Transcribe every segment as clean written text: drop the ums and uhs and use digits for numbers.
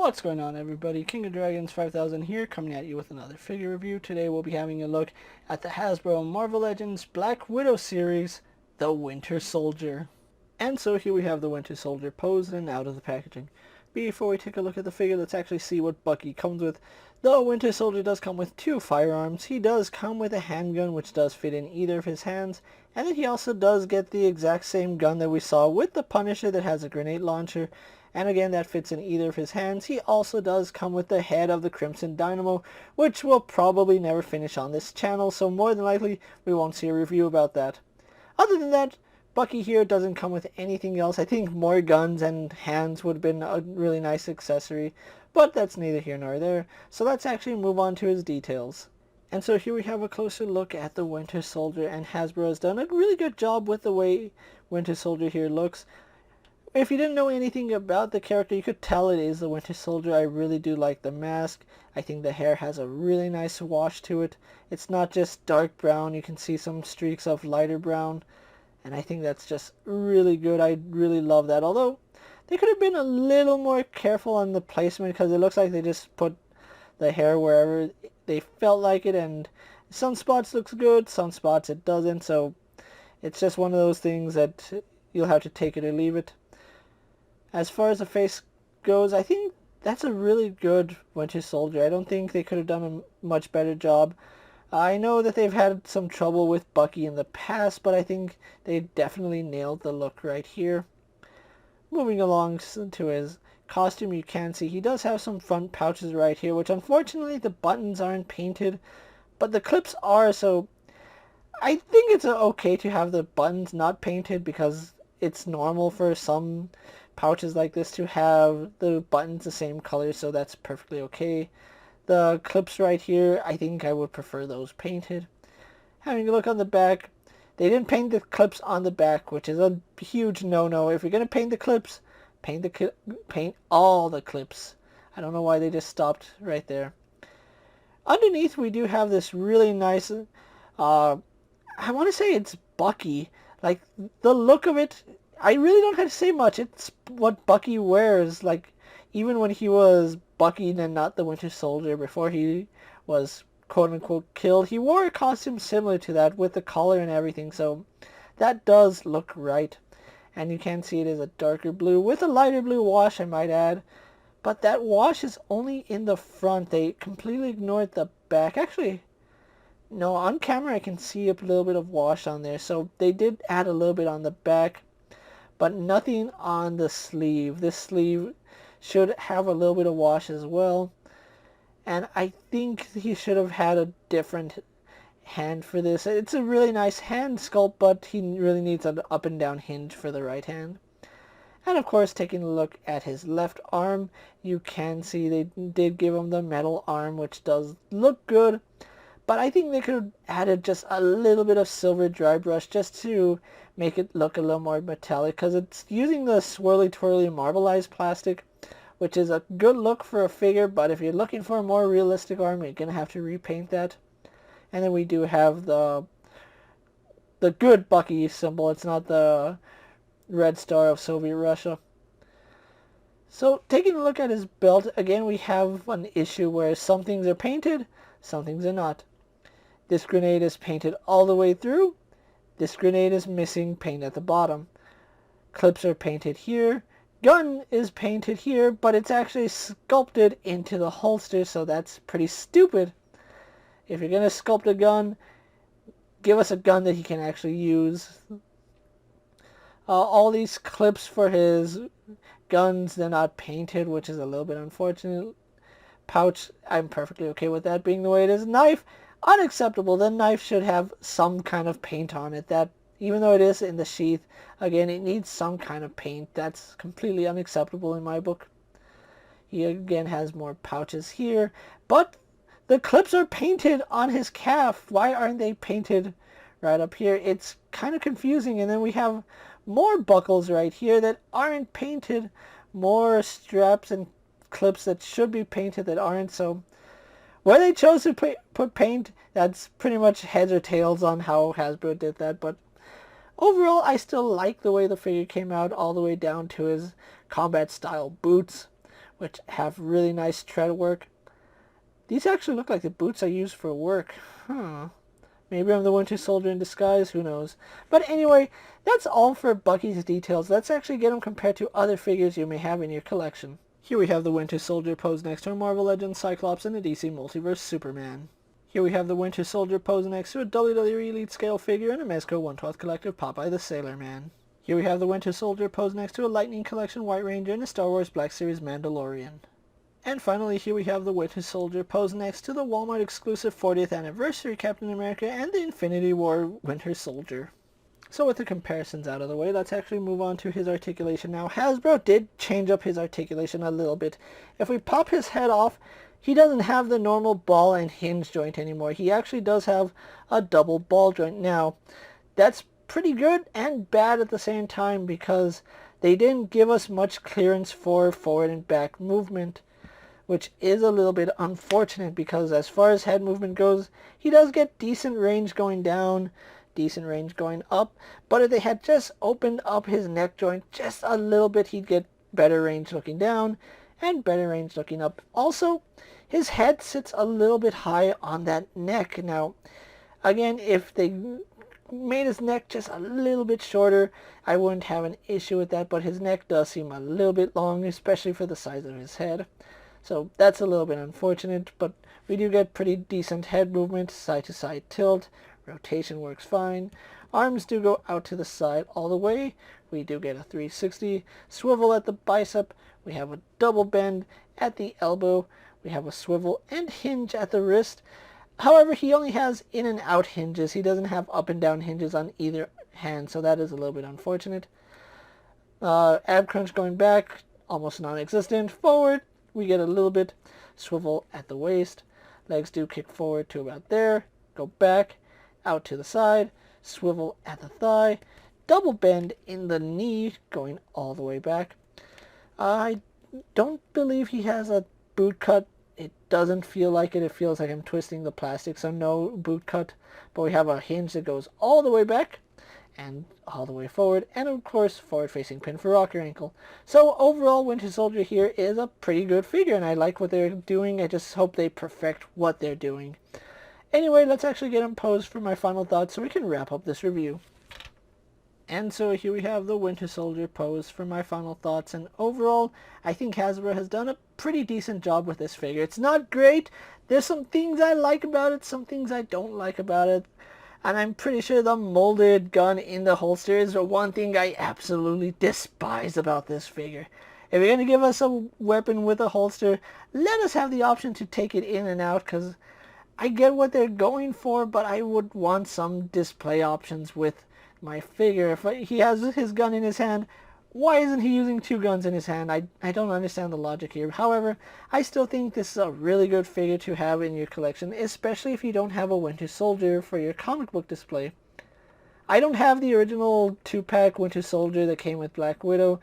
What's going on, everybody? King of Dragons 5000 here, coming at you with another figure review. Today we'll be having a look at the Hasbro Marvel Legends Black Widow series, the Winter Soldier. And so here we have the Winter Soldier posed and out of the packaging. Before we take a look at the figure, let's actually see what Bucky comes with. The Winter Soldier does come with two firearms. He does come with a handgun, which does fit in either of his hands. And then he also does get the exact same gun that we saw with the Punisher that has a grenade launcher. And again, that fits in either of his hands. He also does come with the head of the Crimson Dynamo, which will probably never finish on this channel, so more than likely we won't see a review about that. Other than that, Bucky here doesn't come with anything else. I think more guns and hands would have been a really nice accessory, but that's neither here nor there. So let's actually move on to his details. And so here we have a closer look at the Winter Soldier, and Hasbro has done a really good job with the way Winter Soldier here looks. If you didn't know anything about the character, you could tell it is the Winter Soldier. I really do like the mask. I think the hair has a really nice wash to it. It's not just dark brown. You can see some streaks of lighter brown. And I think that's just really good. I really love that. Although, they could have been a little more careful on the placement, because it looks like they just put the hair wherever they felt like it. And some spots looks good, some spots it doesn't. So, it's just one of those things that you'll have to take it or leave it. As far as the face goes, I think that's a really good Winter Soldier. I don't think they could have done a much better job. I know that they've had some trouble with Bucky in the past, but I think they definitely nailed the look right here. Moving along to his costume, you can see he does have some front pouches right here, which unfortunately the buttons aren't painted, but the clips are, so I think it's okay to have the buttons not painted, because it's normal for some pouches like this to have the buttons the same color, so that's perfectly okay. The clips right here, I think I would prefer those painted. Having a look on the back, they didn't paint the clips on the back, which is a huge no-no. If you're going to paint the clips, paint all the clips. I don't know why they just stopped right there. Underneath, we do have this really nice, I want to say it's Bucky. Like, the look of it, I really don't have to say much. It's what Bucky wears, like, even when he was Bucky and not the Winter Soldier, before he was quote-unquote killed, he wore a costume similar to that with the collar and everything, so that does look right. And you can see it is a darker blue with a lighter blue wash, I might add. But that wash is only in the front. They completely ignored the back. Actually, no, on camera I can see a little bit of wash on there, so they did add a little bit on the back, but nothing on the sleeve. This sleeve should have a little bit of wash as well. And I think he should have had a different hand for this. It's a really nice hand sculpt, but he really needs an up and down hinge for the right hand. And of course, taking a look at his left arm, you can see they did give him the metal arm, which does look good. But I think they could have added just a little bit of silver dry brush just to make it look a little more metallic, because it's using the swirly twirly marbleized plastic, which is a good look for a figure, but if you're looking for a more realistic arm, you're going to have to repaint that. And then we do have the good Bucky symbol. It's not the Red Star of Soviet Russia. So taking a look at his belt, again we have an issue where some things are painted, some things are not. This grenade is painted all the way through. This grenade is missing paint at the bottom. Clips are painted here. Gun is painted here, but it's actually sculpted into the holster, so that's pretty stupid. If you're going to sculpt a gun, give us a gun that he can actually use. All these clips for his guns, they're not painted, which is a little bit unfortunate. Pouch, I'm perfectly okay with that being the way it is. Knife, unacceptable. The knife should have some kind of paint on it. That, even though it is in the sheath, again, it needs some kind of paint. That's completely unacceptable in my book. He again has more pouches here, but the clips are painted on his calf. Why aren't they painted right up here? It's kind of confusing. And then we have more buckles right here that aren't painted, more straps and clips that should be painted that aren't. So where they chose to put paint, that's pretty much heads or tails on how Hasbro did that. But overall, I still like the way the figure came out, all the way down to his combat style boots, which have really nice tread work. These actually look like the boots I use for work. Maybe I'm the Winter Soldier in disguise, who knows. But anyway, that's all for Bucky's details. Let's actually get them compared to other figures you may have in your collection. Here we have the Winter Soldier posed next to a Marvel Legends Cyclops and a DC Multiverse Superman. Here we have the Winter Soldier posed next to a WWE Elite Scale figure and a Mezco 1/12 Collective Popeye the Sailor Man. Here we have the Winter Soldier posed next to a Lightning Collection White Ranger and a Star Wars Black Series Mandalorian. And finally, here we have the Winter Soldier posed next to the Walmart exclusive 40th Anniversary Captain America and the Infinity War Winter Soldier. So with the comparisons out of the way, let's actually move on to his articulation now. Hasbro did change up his articulation a little bit. If we pop his head off, he doesn't have the normal ball and hinge joint anymore. He actually does have a double ball joint. Now, that's pretty good and bad at the same time because they didn't give us much clearance for forward and back movement, which is a little bit unfortunate because as far as head movement goes, he does get decent range going down, decent range going up, but if they had just opened up his neck joint just a little bit, he'd get better range looking down and better range looking up. Also, his head sits a little bit high on that neck. Now, again, if they made his neck just a little bit shorter, I wouldn't have an issue with that, but his neck does seem a little bit long, especially for the size of his head. So that's a little bit unfortunate, but we do get pretty decent head movement, side to side tilt, rotation works fine. Arms do go out to the side all the way. We do get a 360 swivel at the bicep. We have a double bend at the elbow. We have a swivel and hinge at the wrist. However, he only has in and out hinges. He doesn't have up and down hinges on either hand, so that is a little bit unfortunate. Ab crunch going back, almost non-existent. Forward, we get a little bit. Swivel at the waist. Legs do kick forward to about there. Go back, out to the side. Swivel at the thigh. Double bend in the knee, going all the way back. I don't believe he has a boot cut. It doesn't feel like it. It feels like I'm twisting the plastic, so no boot cut. But we have a hinge that goes all the way back and all the way forward, and of course forward-facing pin for rocker ankle. So overall, Winter Soldier here is a pretty good figure, and I like what they're doing. I just hope they perfect what they're doing. Anyway, let's actually get him posed for my final thoughts so we can wrap up this review. And so here we have the Winter Soldier pose for my final thoughts, and overall, I think Hasbro has done a pretty decent job with this figure. It's not great. There's some things I like about it, some things I don't like about it, and I'm pretty sure the molded gun in the holster is the one thing I absolutely despise about this figure. If you're going to give us a weapon with a holster, let us have the option to take it in and out, because I get what they're going for, but I would want some display options with my figure. If he has his gun in his hand, why isn't he using two guns in his hand? I don't understand the logic here. However, I still think this is a really good figure to have in your collection, especially if you don't have a Winter Soldier for your comic book display. I don't have the original 2-pack Winter Soldier that came with Black Widow.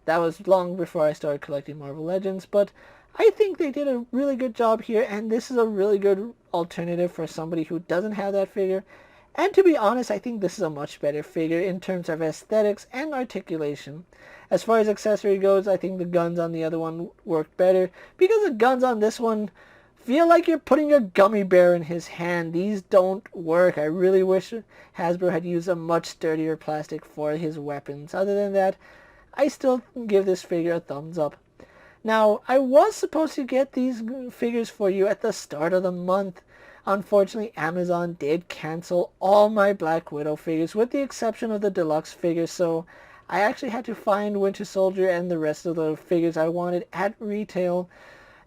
That was long before I started collecting Marvel Legends, but I think they did a really good job here, and this is a really good alternative for somebody who doesn't have that figure. And to be honest, I think this is a much better figure in terms of aesthetics and articulation. As far as accessory goes, I think the guns on the other one work better, because the guns on this one feel like you're putting a gummy bear in his hand. These don't work. I really wish Hasbro had used a much sturdier plastic for his weapons. Other than that, I still give this figure a thumbs up. Now, I was supposed to get these figures for you at the start of the month. Unfortunately, Amazon did cancel all my Black Widow figures with the exception of the deluxe figures, so I actually had to find Winter Soldier and the rest of the figures I wanted at retail,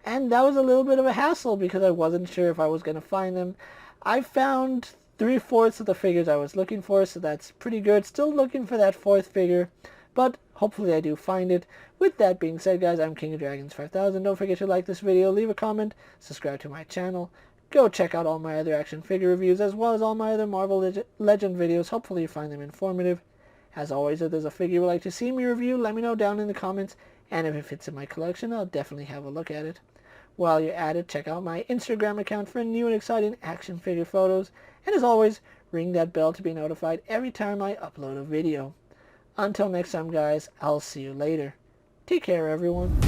and that was a little bit of a hassle because I wasn't sure if I was going to find them. I found 3/4 of the figures I was looking for, so that's pretty good. Still looking for that fourth figure, but hopefully I do find it. With that being said, guys, I'm KingofDragons 5000. Don't forget to like this video, leave a comment, subscribe to my channel. Go check out all my other action figure reviews as well as all my other Marvel Legend videos. Hopefully you find them informative. As always, if there's a figure you would like to see me review, let me know down in the comments. And if it fits in my collection, I'll definitely have a look at it. While you're at it, check out my Instagram account for new and exciting action figure photos. And as always, ring that bell to be notified every time I upload a video. Until next time, guys, I'll see you later. Take care, everyone.